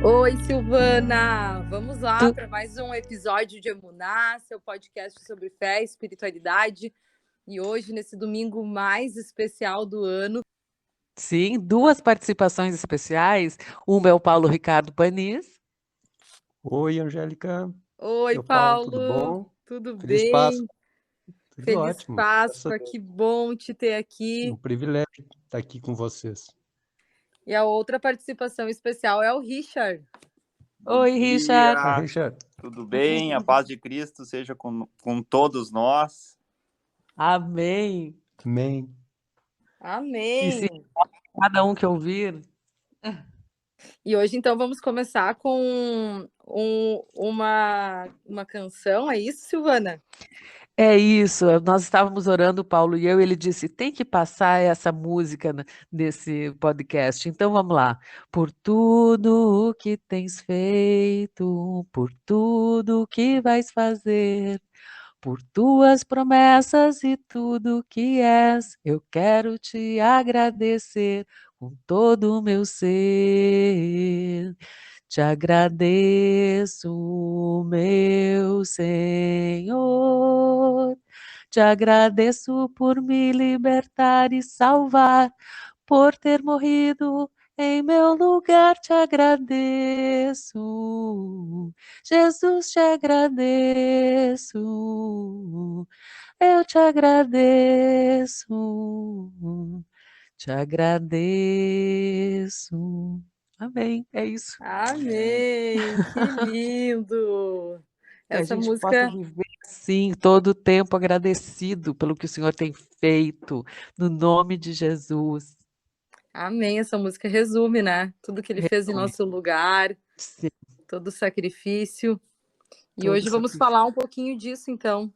Oi, Silvana! Vamos lá Tu- para mais um episódio de Emuná, seu podcast sobre fé e espiritualidade. E hoje, nesse domingo mais especial do ano. Sim, duas participações especiais. Uma é o Paulo Ricardo Panis. Oi, Angélica. Oi, Meu Paulo, tudo Paulo! bom? Tudo Feliz Páscoa. bem? Tudo Feliz ótimo. Páscoa, que bom te ter aqui. Um privilégio estar aqui com vocês. E a outra participação especial é o Richard. Oi, Richard. Oi, Richard. Tudo bem? A paz de Cristo seja com todos nós. Amém. Amém. E se Amém! cada um que ouvir. E hoje, então, vamos começar com uma canção, é isso, Silvana? É isso, nós estávamos orando, Paulo e eu, e ele disse: tem que passar essa música nesse podcast. Então vamos lá. Por tudo o que tens feito, por tudo o que vais fazer, por tuas promessas e tudo que és, eu quero te agradecer com todo o meu ser. Te agradeço, meu Senhor. Te agradeço por me libertar e salvar, por ter morrido em meu lugar. Te agradeço, Jesus, te agradeço. Eu te agradeço, te agradeço. Amém, é isso. Amém! Que lindo! Que a Essa gente possa música, viver assim, todo o tempo agradecido pelo que o Senhor tem feito, no nome de Jesus. amém, essa música resume, né? Tudo que ele fez em Resume. nosso lugar, Sim, todo o sacrifício. E todo hoje vamos sacrifício. falar um pouquinho disso, então.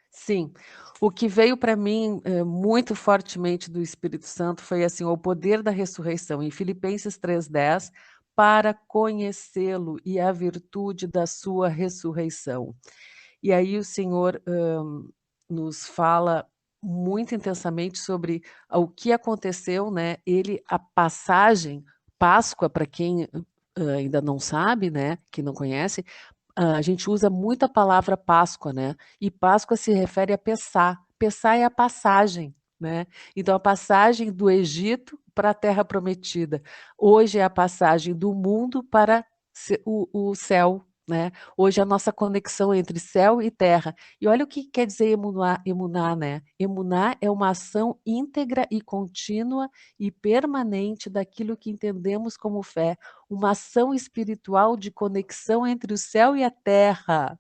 Sim, o que veio para mim muito fortemente do Espírito Santo foi assim, o poder da ressurreição, em Filipenses 3:10, para conhecê-lo e a virtude da sua ressurreição. E aí o Senhor nos fala muito intensamente sobre o que aconteceu, né? A passagem, Páscoa, para quem ainda não sabe, né? Que não conhece, a gente usa muito a palavra Páscoa, né? E Páscoa se refere a Pessá. Pessá é a passagem, né? Então, a passagem do Egito para a Terra Prometida. Hoje é a passagem do mundo para o céu, né? Hoje é a nossa conexão entre céu e terra. E olha o que quer dizer emuná, né? Emuná é uma ação íntegra e contínua e permanente daquilo que entendemos como fé, uma ação espiritual de conexão entre o céu e a terra.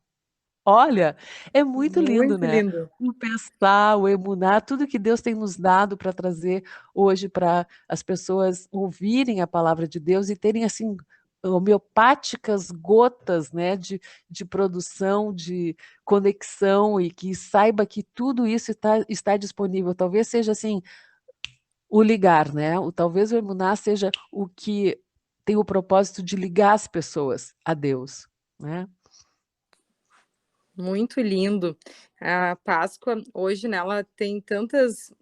Olha, é muito lindo, Muito né? lindo. O pensar, o emunar, tudo que Deus tem nos dado para trazer hoje para as pessoas ouvirem a palavra de Deus e terem assim homeopáticas gotas, né, de produção, de conexão e que saiba que tudo isso está disponível. Talvez seja assim o ligar, né? Talvez o emunar seja o que tem o propósito de ligar as pessoas a Deus, né? Muito lindo. A Páscoa, hoje, né, ela tem tantas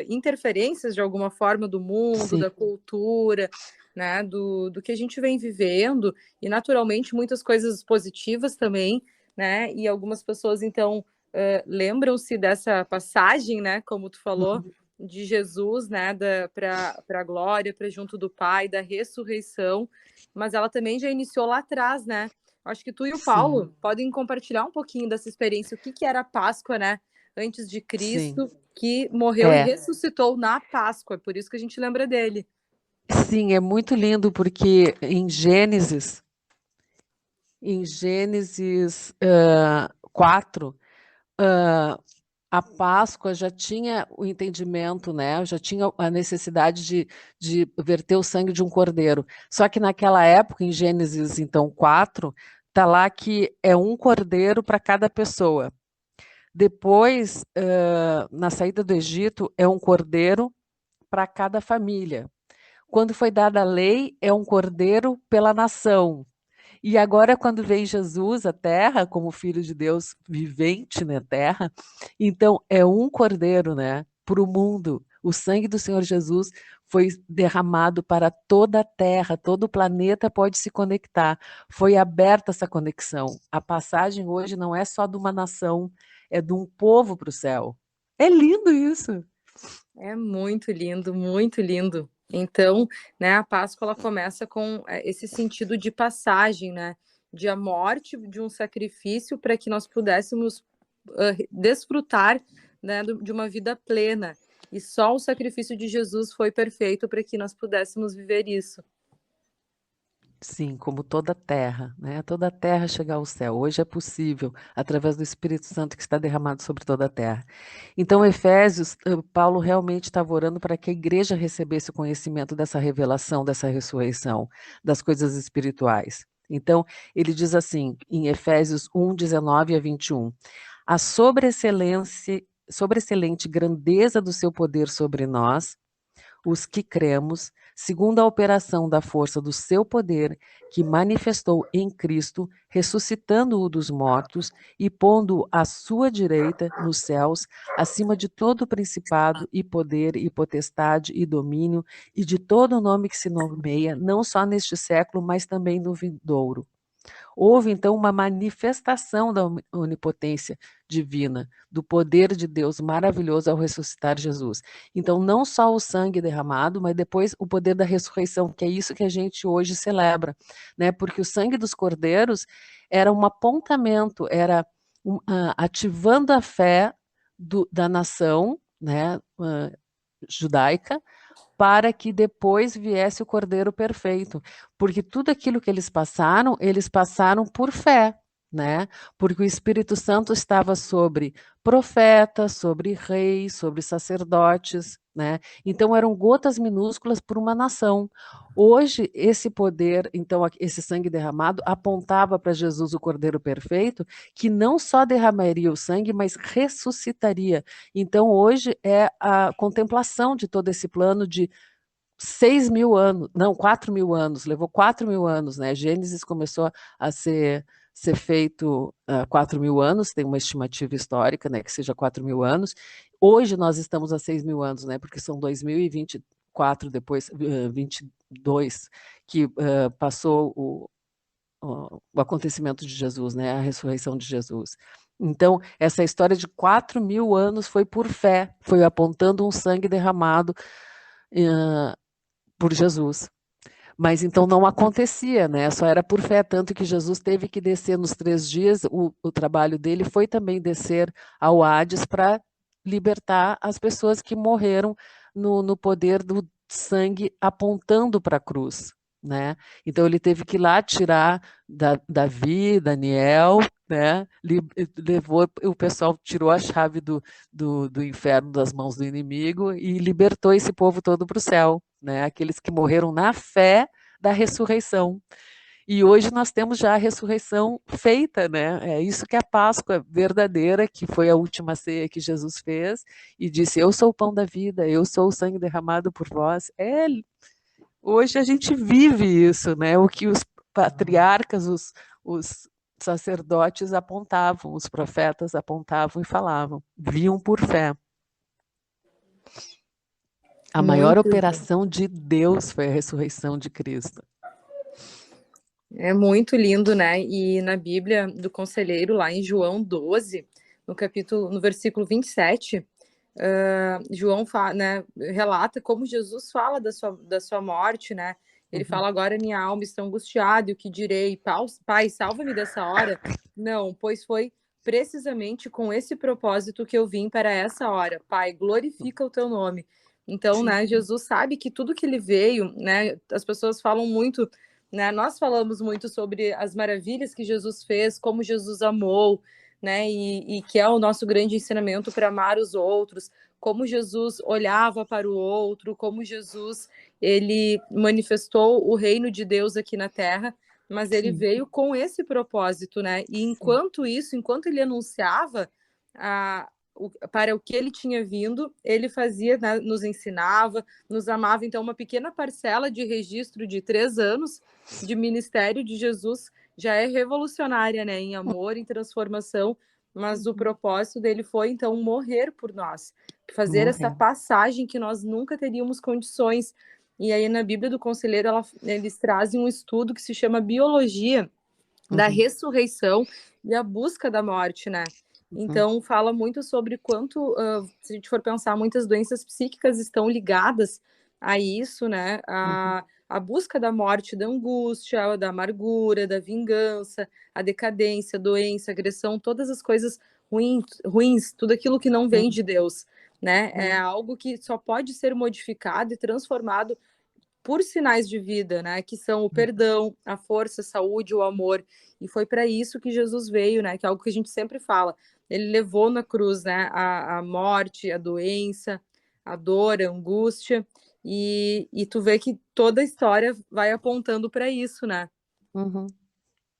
interferências, de alguma forma, do mundo, Sim, da cultura, né, do que a gente vem vivendo, e, naturalmente, muitas coisas positivas também, né, e algumas pessoas, então, lembram-se dessa passagem, né, como tu falou, de Jesus, né, para a glória, para junto do Pai, da ressurreição, mas ela também já iniciou lá atrás, né? Acho que tu e o sim, Paulo podem compartilhar um pouquinho dessa experiência, o que que era a Páscoa, né? Antes de sim. Cristo, que morreu e É, ressuscitou na Páscoa, é por isso que a gente lembra dele. sim, é muito lindo porque em Gênesis 4, a Páscoa já tinha o entendimento, né? Já tinha a necessidade de verter o sangue de um cordeiro. Só que naquela época, em Gênesis, então, 4, está lá que é um cordeiro para cada pessoa. Depois, na saída do Egito, é um cordeiro para cada família. Quando foi dada a lei, é um cordeiro pela nação. E agora, quando vem Jesus à Terra, como Filho de Deus vivente na Terra, então é um cordeiro, né? Para o mundo, O sangue do Senhor Jesus foi derramado para toda a terra, todo o planeta pode se conectar. Foi aberta essa conexão. A passagem hoje não é só de uma nação, é de um povo para o céu. É lindo isso. É muito lindo, muito lindo. Então, né, a Páscoa ela começa com esse sentido de passagem, né, de a morte de um sacrifício para que nós pudéssemos desfrutar, né, de uma vida plena. E só o sacrifício de Jesus foi perfeito para que nós pudéssemos viver isso. Sim, como toda a terra, né? Toda a terra chegar ao céu. Hoje é possível, através do Espírito Santo que está derramado sobre toda a terra. Então, Efésios, Paulo realmente estava orando para que a igreja recebesse o conhecimento dessa revelação, dessa ressurreição, das coisas espirituais. Então, ele diz assim, em Efésios 1, 19 a 21, a sobreexcelente grandeza do seu poder sobre nós, os que cremos, segundo a operação da força do seu poder, que manifestou em Cristo, ressuscitando-o dos mortos e pondo-o à sua direita nos céus, acima de todo principado e poder e potestade e domínio e de todo nome que se nomeia, não só neste século, mas também no vindouro. Houve, então, uma manifestação da onipotência divina, do poder de Deus maravilhoso ao ressuscitar Jesus. Então, não só o sangue derramado, mas depois o poder da ressurreição, que é isso que a gente hoje celebra, né? Porque o sangue dos cordeiros era um apontamento, era ativando a fé da nação, né, judaica, para que depois viesse o Cordeiro perfeito, porque tudo aquilo que eles passaram por fé, né? Porque o Espírito Santo estava sobre profetas, sobre reis, sobre sacerdotes, né? Então eram gotas minúsculas por uma nação. Hoje esse poder, então esse sangue derramado apontava para Jesus, o Cordeiro perfeito, que não só derramaria o sangue, mas ressuscitaria. Então hoje é a contemplação de todo esse plano de 6.000 anos, não, 4.000 anos, levou 4.000 anos, né? Gênesis começou a ser feito há 4.000 anos, tem uma estimativa histórica, né, que seja 4.000 anos. Hoje nós estamos a 6.000 anos, né, porque são 2024, depois 22, que passou o acontecimento de Jesus, né, a ressurreição de Jesus. Então, essa história de 4.000 anos foi por fé, foi apontando um sangue derramado por Jesus. Mas então não acontecia, né? Só era por fé, tanto que Jesus teve que descer nos 3 dias, o trabalho dele foi também descer ao Hades para libertar as pessoas que morreram no poder do sangue apontando para a cruz, né? Então ele teve que ir lá tirar Davi, Daniel, né? Levou, o pessoal tirou a chave do inferno das mãos do inimigo e libertou esse povo todo para o céu, né? Aqueles que morreram na fé da ressurreição. E hoje nós temos já a ressurreição feita, né? É isso que é a Páscoa verdadeira, que foi a última ceia que Jesus fez e disse: eu sou o pão da vida, eu sou o sangue derramado por vós. Hoje a gente vive isso, né? O que os patriarcas, os sacerdotes apontavam, os profetas apontavam e falavam, viam por fé. A maior operação de Deus foi a ressurreição de Cristo. É muito lindo, né? E na Bíblia do Conselheiro, lá em João 12, no versículo 27, João né, relata como Jesus fala da sua morte, né? Ele fala: agora minha alma está angustiada, e o que direi? Pai, salva-me dessa hora. Não, pois foi precisamente com esse propósito que eu vim para essa hora. Pai, glorifica o teu nome. Então, né, Jesus sabe que tudo que ele veio, né, as pessoas falam muito, né, nós falamos muito sobre as maravilhas que Jesus fez, como Jesus amou, né, e que é o nosso grande ensinamento para amar os outros, como Jesus olhava para o outro, como Jesus, ele manifestou o reino de Deus aqui na Terra, mas ele veio com esse propósito, né? E enquanto ele anunciava para o que ele tinha vindo, ele fazia, né, nos ensinava, nos amava. Então, uma pequena parcela de registro de 3 anos de ministério de Jesus já é revolucionária, né? Em amor, em transformação, mas o propósito dele foi, então, morrer por nós, fazer essa passagem que nós nunca teríamos condições. E aí, na Bíblia do Conselheiro, eles trazem um estudo que se chama Biologia da Ressurreição e a Busca da Morte, né? Então, fala muito sobre quanto, se a gente for pensar, muitas doenças psíquicas estão ligadas a isso, né? A busca da morte, da angústia, da amargura, da vingança, a decadência, a doença, a agressão, todas as coisas ruins, tudo aquilo que não vem de Deus, né? É algo que só pode ser modificado e transformado por sinais de vida, né? Que são o perdão, a força, a saúde, o amor. E foi para isso que Jesus veio, né? Que é algo que a gente sempre fala. Ele levou na cruz, né? A morte, a doença, a dor, a angústia. E tu vê que toda a história vai apontando para isso, né?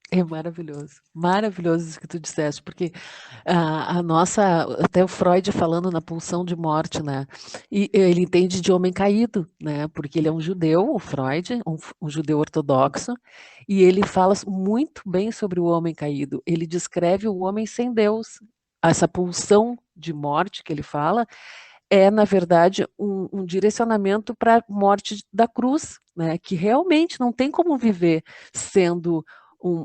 É maravilhoso isso que tu disseste, porque a nossa, até o Freud falando na pulsão de morte, né? E ele entende de homem caído, né? Porque ele é um judeu, o Freud, um judeu ortodoxo, e ele fala muito bem sobre o homem caído. Ele descreve o homem sem Deus. Essa pulsão de morte que ele fala é, na verdade, um direcionamento para a morte da cruz, né? Que realmente não tem como viver sendo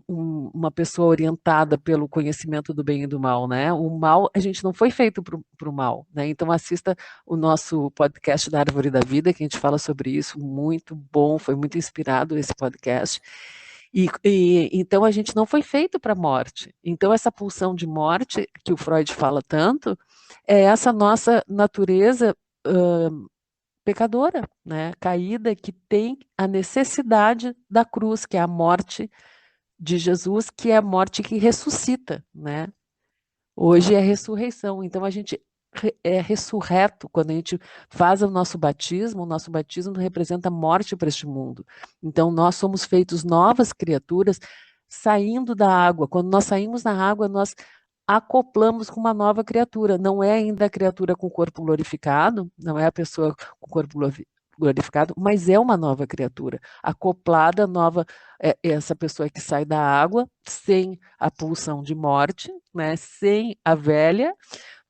uma pessoa orientada pelo conhecimento do bem e do mal, né? O mal, a gente não foi feito para o mal, né? Então assista o nosso podcast da Árvore da Vida, que a gente fala sobre isso, muito bom, foi muito inspirado esse podcast. Então a gente não foi feito para a morte. Então essa pulsão de morte que o Freud fala tanto é essa nossa natureza pecadora, né? Caída, que tem a necessidade da cruz, que é a morte de Jesus, que é a morte que ressuscita, né? Hoje é a ressurreição, então a gente é ressurreto quando a gente faz o nosso batismo representa morte para este mundo. Então nós somos feitos novas criaturas saindo da água. Quando nós saímos da água, nós acoplamos com uma nova criatura. Não é ainda a criatura com o corpo glorificado, não é a pessoa com o corpo glorificado, mas é uma nova criatura, acoplada, nova, essa pessoa que sai da água, sem a pulsão de morte, né, sem a velha,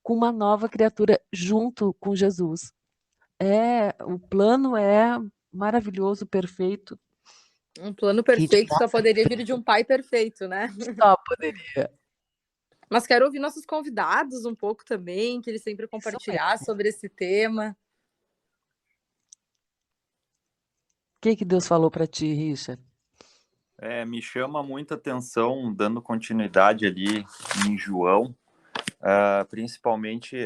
com uma nova criatura junto com Jesus. O plano é maravilhoso, perfeito. Um plano perfeito só poderia vir de um pai perfeito, né? Só poderia. Mas quero ouvir nossos convidados um pouco também, que eles sempre compartilhar sobre esse tema. O que Deus falou para ti, Richard? Me chama muita atenção, dando continuidade ali em João, principalmente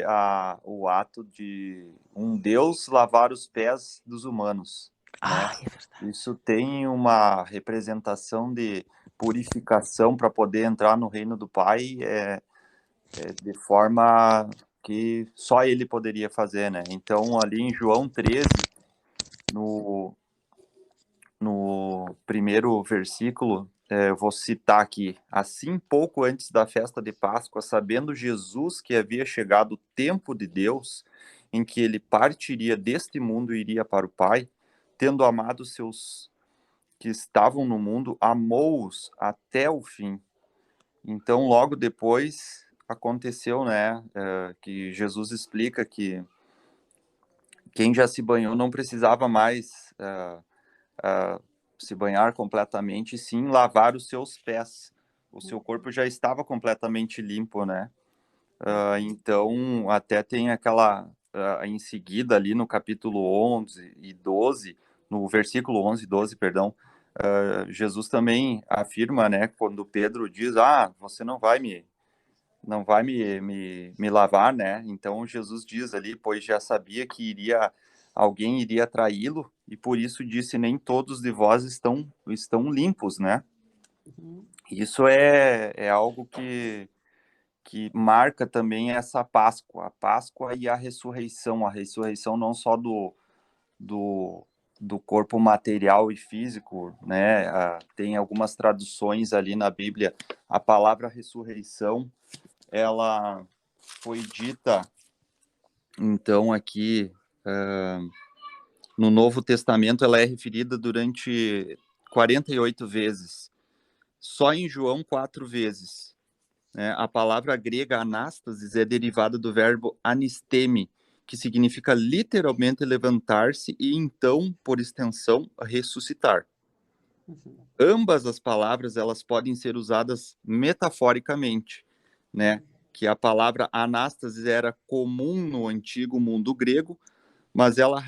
o ato de um Deus lavar os pés dos humanos. Né? É verdade. Isso tem uma representação de purificação para poder entrar no reino do Pai de forma que só ele poderia fazer, né? Então, ali em João 13, no primeiro versículo, eu vou citar aqui: assim, pouco antes da festa de Páscoa, sabendo Jesus que havia chegado o tempo de Deus, em que ele partiria deste mundo e iria para o Pai, tendo amado seus que estavam no mundo, amou-os até o fim. Então, logo depois, aconteceu, né, que Jesus explica que quem já se banhou não precisava mais se banhar completamente, sim lavar os seus pés. O seu corpo já estava completamente limpo, né? Então, até tem aquela, em seguida, ali no capítulo 11 e 12, no versículo 11 e 12, perdão, Jesus também afirma, né, quando Pedro diz, você não vai me lavar, né? Então Jesus diz ali, pois já sabia que alguém iria traí-lo, e por isso disse, nem todos de vós estão limpos, né? Isso é algo que marca também essa Páscoa, a Páscoa e a ressurreição não só do corpo material e físico, né? Tem algumas traduções ali na Bíblia, a palavra ressurreição, ela foi dita, então, aqui no Novo Testamento, ela é referida durante 48 vezes. Só em João, 4 vezes. né? A palavra grega anástasis é derivada do verbo anisteme, que significa literalmente levantar-se e então, por extensão, ressuscitar. Ambas as palavras elas podem ser usadas metaforicamente, né? Que a palavra anástasis era comum no antigo mundo grego, mas ela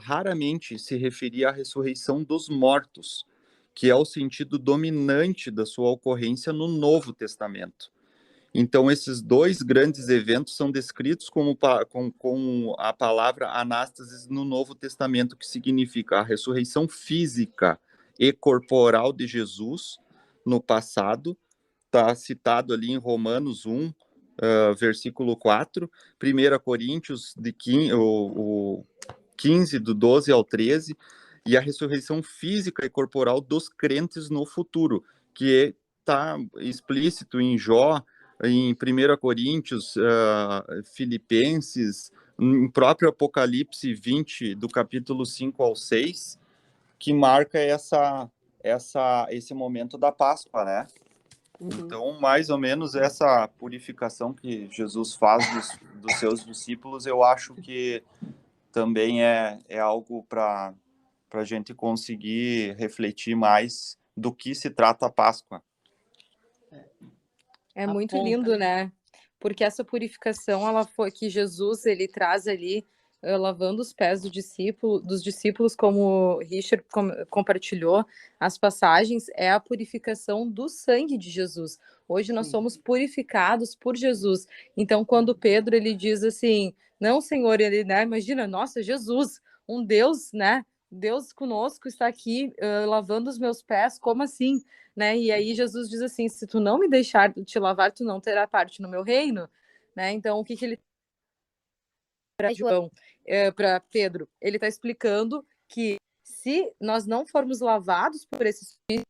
raramente se referia à ressurreição dos mortos, que é o sentido dominante da sua ocorrência no Novo Testamento. Então, esses dois grandes eventos são descritos com a palavra anástasis no Novo Testamento, que significa a ressurreição física e corporal de Jesus no passado. Está citado ali em Romanos 1, versículo 4, 1 Coríntios 15, do 12 ao 13, e a ressurreição física e corporal dos crentes no futuro, que está explícito em Jó, em 1 Coríntios, Filipenses, em próprio Apocalipse 20, do capítulo 5 ao 6, que marca esse momento da Páscoa, né? Então, mais ou menos essa purificação que Jesus faz dos seus discípulos, eu acho que também é algo para a gente conseguir refletir mais do que se trata a Páscoa. É muito lindo, né? Porque essa purificação, ela foi que Jesus ele traz ali, lavando os pés dos discípulos, como o Richard compartilhou, as passagens, é a purificação do sangue de Jesus. Hoje nós somos purificados por Jesus. Então, quando Pedro ele diz assim, não, Senhor, ele, né, imagina, nossa, Jesus, um Deus, né? Deus conosco está aqui lavando os meus pés, como assim? Né? E aí Jesus diz assim, se tu não me deixar te lavar, tu não terá parte no meu reino, né? Então o que ele para João, para Pedro, ele está explicando que se nós não formos lavados por esse Espírito,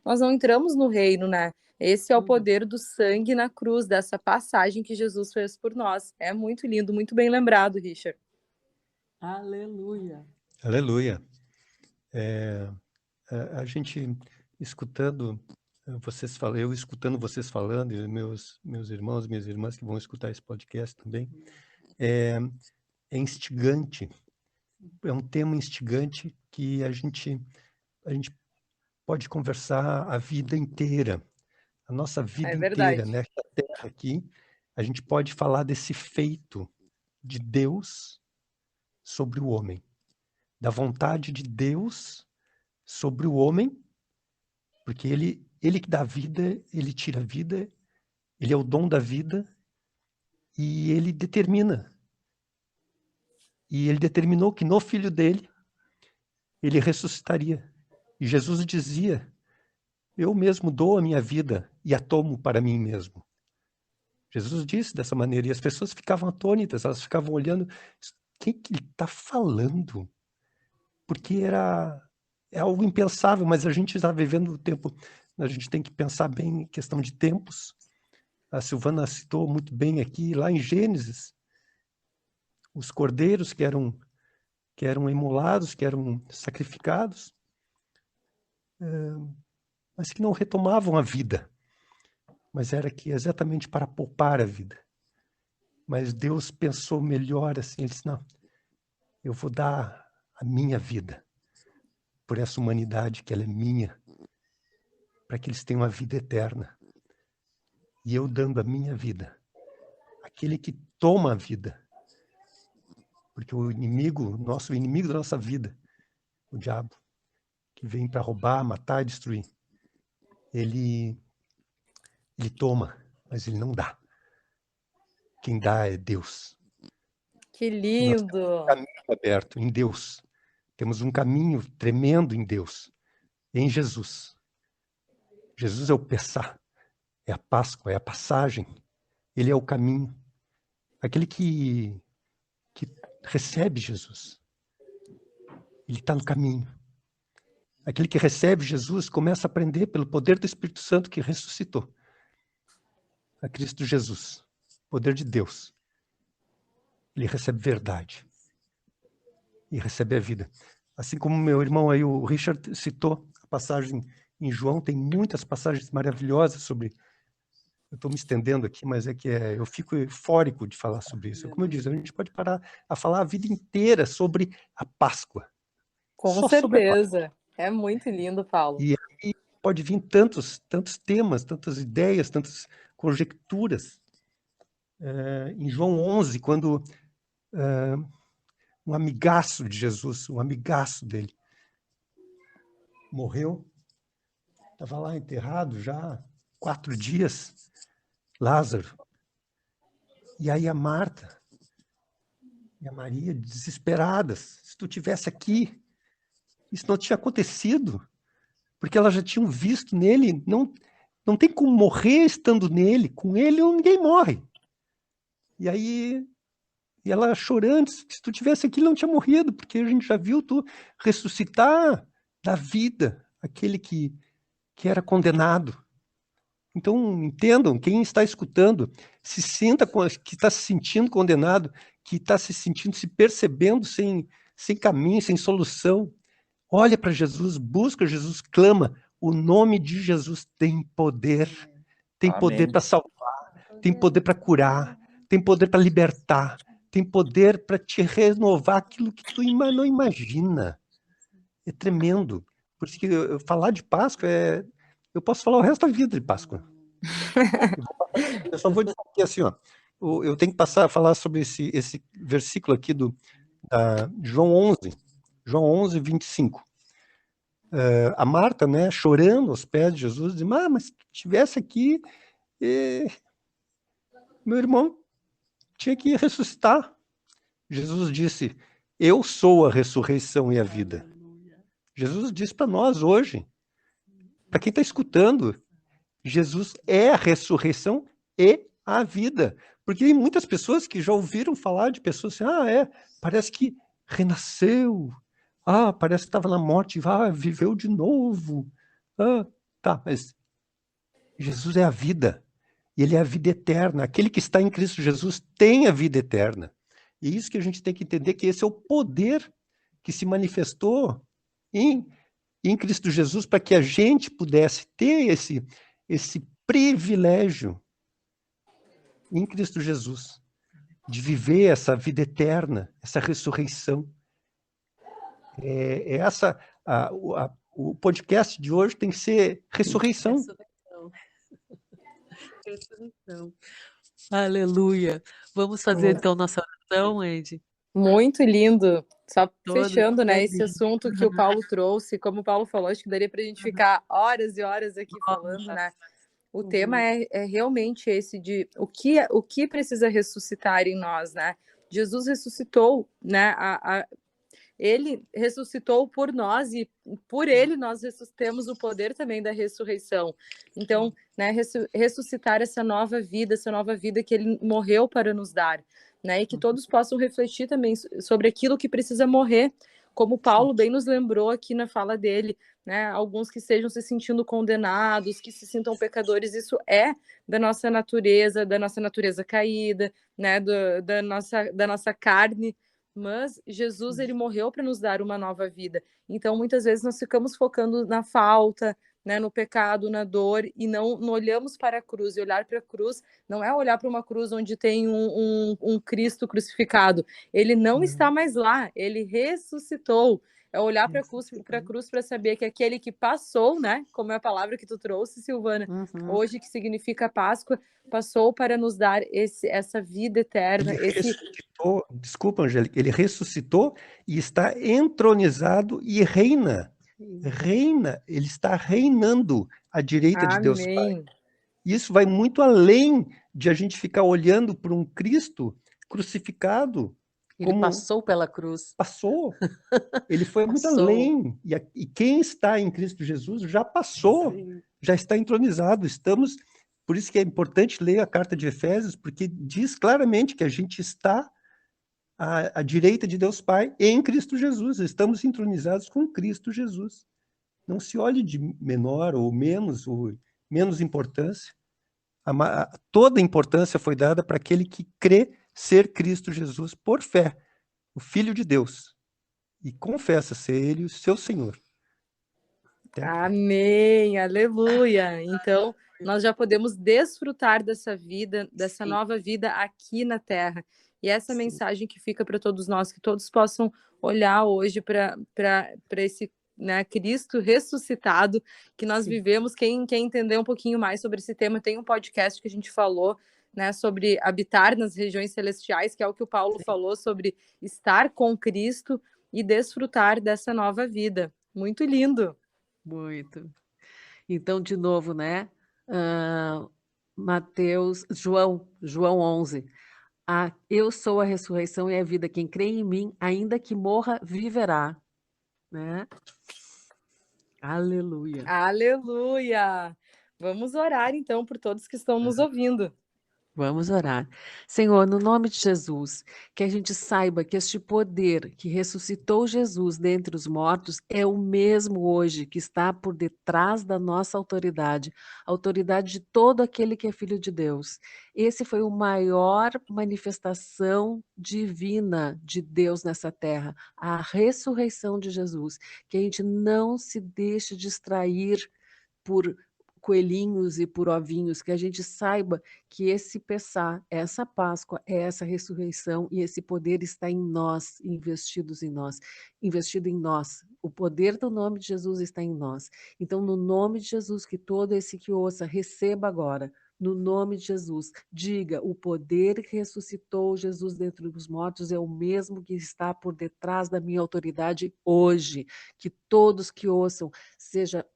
nós não entramos no reino, né? Esse é o poder do sangue na cruz, dessa passagem que Jesus fez por nós. É muito lindo, muito bem lembrado, Richard. Aleluia. Aleluia. A gente escutando vocês falando, eu escutando vocês falando, e meus irmãos, minhas irmãs que vão escutar esse podcast também, é instigante, é um tema instigante que a gente pode conversar a vida inteira, a nossa vida inteira, né? Nesta terra aqui, a gente pode falar desse feito de Deus sobre o homem, da vontade de Deus sobre o homem, porque ele que dá vida, ele tira a vida, ele é o dom da vida e ele determina. E ele determinou que no filho dele, ele ressuscitaria. E Jesus dizia, eu mesmo dou a minha vida e a tomo para mim mesmo. Jesus disse dessa maneira e as pessoas ficavam atônitas, elas ficavam olhando, quem que ele está falando? Porque é algo impensável, mas a gente está vivendo o tempo, a gente tem que pensar bem em questão de tempos. A Silvana citou muito bem aqui, lá em Gênesis, os cordeiros que eram imolados, que eram sacrificados, mas que não retomavam a vida. Mas era que exatamente para poupar a vida. Mas Deus pensou melhor assim, ele disse, não, eu vou dar a minha vida por essa humanidade que ela é minha, para que eles tenham a vida eterna. E eu dando a minha vida, aquele que toma a vida, porque o inimigo da nossa vida, o diabo, que vem para roubar, matar e destruir, ele toma, mas ele não dá. Quem dá é Deus. Que lindo! Nós temos um caminho aberto em Deus. Temos um caminho tremendo em Deus, em Jesus. Jesus é o Pessá, é a Páscoa, é a passagem. Ele é o caminho. Aquele que recebe Jesus, ele está no caminho. Aquele que recebe Jesus começa a aprender pelo poder do Espírito Santo que ressuscitou a Cristo Jesus, poder de Deus. Ele recebe verdade e recebe a vida. Assim como meu irmão aí, o Richard, citou a passagem em João, tem muitas passagens maravilhosas sobre eu estou me estendendo aqui, mas é que eu fico eufórico de falar sobre isso. Como eu disse, a gente pode parar a falar a vida inteira sobre a Páscoa. Com Só sobre a Páscoa. certeza. É muito lindo, Paulo. E aí pode vir tantos temas, tantas ideias, tantas conjecturas. Em João 11, quando um amigaço de Jesus, um amigaço dele, morreu, estava lá enterrado já há 4 dias, Lázaro. E aí a Marta e a Maria, desesperadas, se tu tivesse aqui, isso não tinha acontecido, porque elas já tinham visto nele, não tem como morrer estando nele, com ele ninguém morre. E aí, e ela chorando, se tu tivesse aqui, ele não tinha morrido, porque a gente já viu tu ressuscitar da vida aquele que era condenado. Então, entendam, quem está escutando, se sinta que está se sentindo condenado, que está se sentindo, se percebendo sem caminho, sem solução. Olha para Jesus, busca Jesus, clama. O nome de Jesus tem poder. Tem poder Amém. para salvar, tem poder para curar, tem poder para libertar, tem poder para te renovar aquilo que tu não imagina. É tremendo. Por isso que falar de Páscoa eu posso falar o resto da vida de Páscoa. Eu só vou dizer aqui assim, ó, eu tenho que passar a falar sobre esse versículo aqui do João 11, 25. A Marta, né, chorando aos pés de Jesus, diz, mas se tivesse aqui, meu irmão tinha que ressuscitar. Jesus disse, eu sou a ressurreição e a vida. Jesus disse para nós hoje, para quem está escutando, Jesus é a ressurreição e a vida. Porque tem muitas pessoas que já ouviram falar de pessoas assim, parece que renasceu, parece que estava na morte, viveu de novo. Tá, mas Jesus é a vida, e ele é a vida eterna. Aquele que está em Cristo Jesus tem a vida eterna. E isso que a gente tem que entender, que esse é o poder que se manifestou em Cristo Jesus, para que a gente pudesse ter esse privilégio em Cristo Jesus, de viver essa vida eterna, essa ressurreição. O podcast de hoje tem que ser ressurreição. Ressurreição. Aleluia. Vamos fazer então nossa oração, Andy? Muito lindo. Só Todos fechando, né, esse felizes. assunto que o Paulo trouxe, como o Paulo falou, acho que daria para a gente ficar horas e horas aqui falando, né? O tema é realmente esse de o que precisa ressuscitar em nós, né? Jesus ressuscitou, né? Ele ressuscitou por nós e por ele nós temos o poder também da ressurreição. Então, né, ressuscitar essa nova vida que ele morreu para nos dar, né? E que todos possam refletir também sobre aquilo que precisa morrer, como Paulo bem nos lembrou aqui na fala dele, né? Alguns que estejam se sentindo condenados, que se sintam pecadores, isso é da nossa natureza caída, né? Da nossa carne. Mas Jesus, ele morreu para nos dar uma nova vida. Então, muitas vezes nós ficamos focando na falta, né, no pecado, na dor, e não olhamos para a cruz. E olhar para a cruz não é olhar para uma cruz onde tem um Cristo crucificado. Ele não está mais lá, ele ressuscitou. É olhar para a cruz para saber que aquele que passou, né, como é a palavra que tu trouxe, Silvana, hoje, que significa Páscoa, passou para nos dar essa vida eterna. Ressuscitou, desculpa, Angélica, ele ressuscitou e está entronizado e reina. Ele está reinando à direita de Deus Pai. Isso vai muito além de a gente ficar olhando para um Cristo crucificado. Ele passou pela cruz. Passou. Ele foi muito além. E quem está em Cristo Jesus já passou, já está entronizado. Por isso que é importante ler a carta de Efésios, porque diz claramente que a gente está à direita de Deus Pai em Cristo Jesus. Estamos entronizados com Cristo Jesus. Não se olhe de menor ou menos importância. Toda a importância foi dada para aquele que crê ser Cristo Jesus por fé, o Filho de Deus, e confessa ser ele o seu Senhor. terra. Amém, aleluia. Então, nós já podemos desfrutar dessa vida, dessa Sim. nova vida aqui na terra. E essa Sim. mensagem que fica para todos nós, que todos possam olhar hoje para esse, né, Cristo ressuscitado que nós Sim. vivemos. Quem quer entender um pouquinho mais sobre esse tema, tem um podcast que a gente falou, né, sobre habitar nas regiões celestiais, que é o que o Paulo Sim. falou sobre estar com Cristo e desfrutar dessa nova vida. Muito lindo. Muito. Então, de novo, né? João 11. Eu sou a ressurreição e a vida. Quem crê em mim, ainda que morra, viverá. Né? Aleluia. Aleluia! Vamos orar então por todos que estão nos ouvindo. Vamos orar. Senhor, no nome de Jesus, que a gente saiba que este poder que ressuscitou Jesus dentre os mortos é o mesmo hoje que está por detrás da nossa autoridade, a autoridade de todo aquele que é filho de Deus. Esse foi o maior manifestação divina de Deus nessa terra, a ressurreição de Jesus. Que a gente não se deixe distrair por coelhinhos e por ovinhos, que a gente saiba que esse Pessá, essa Páscoa, essa ressurreição e esse poder está em nós, investido em nós. O poder do nome de Jesus está em nós. Então, no nome de Jesus, que todo esse que ouça receba agora, no nome de Jesus, diga, o poder que ressuscitou Jesus dentre os mortos é o mesmo que está por detrás da minha autoridade hoje. Que todos que ouçam seja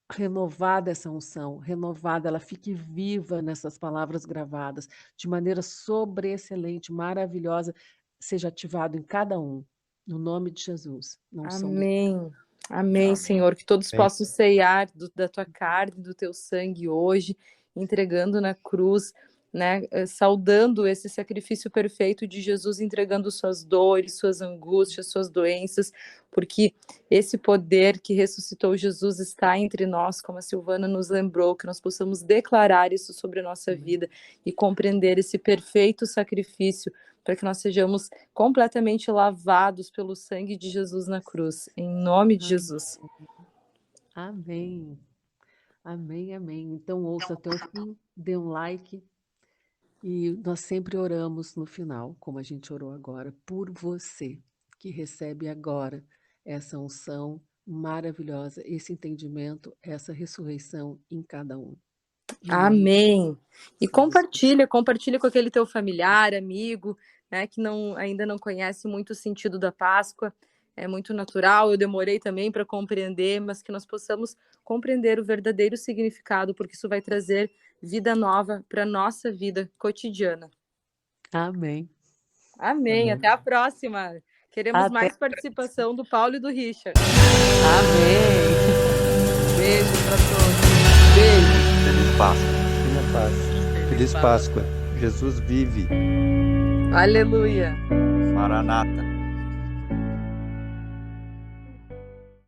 renovada essa unção, renovada, ela fique viva nessas palavras gravadas, de maneira sobreexcelente, maravilhosa, seja ativado em cada um, no nome de Jesus. Não somos... Amém. Amém, Senhor. Que todos Amém. possam ceiar da tua carne, do teu sangue hoje, entregando na cruz, né, saudando esse sacrifício perfeito de Jesus, entregando suas dores, suas angústias, suas doenças, porque esse poder que ressuscitou Jesus está entre nós, como a Silvana nos lembrou, que nós possamos declarar isso sobre a nossa vida e compreender esse perfeito sacrifício, para que nós sejamos completamente lavados pelo sangue de Jesus na cruz, em nome de Jesus. Amém. Amém, amém. Então ouça até o fim, dê um like. E nós sempre oramos no final, como a gente orou agora, por você, que recebe agora essa unção maravilhosa, esse entendimento, essa ressurreição em cada um. Amém. E compartilha com aquele teu familiar, amigo, né, que ainda não conhece muito o sentido da Páscoa. É muito natural, eu demorei também para compreender, mas que nós possamos compreender o verdadeiro significado, porque isso vai trazer vida nova para a nossa vida cotidiana. Amém. Amém. Até a próxima. Queremos mais participação do Paulo e do Richard. Amém. Beijo para todos. Beijo. Feliz Páscoa. Feliz Páscoa. Feliz Páscoa. Jesus vive. Aleluia. Maranata.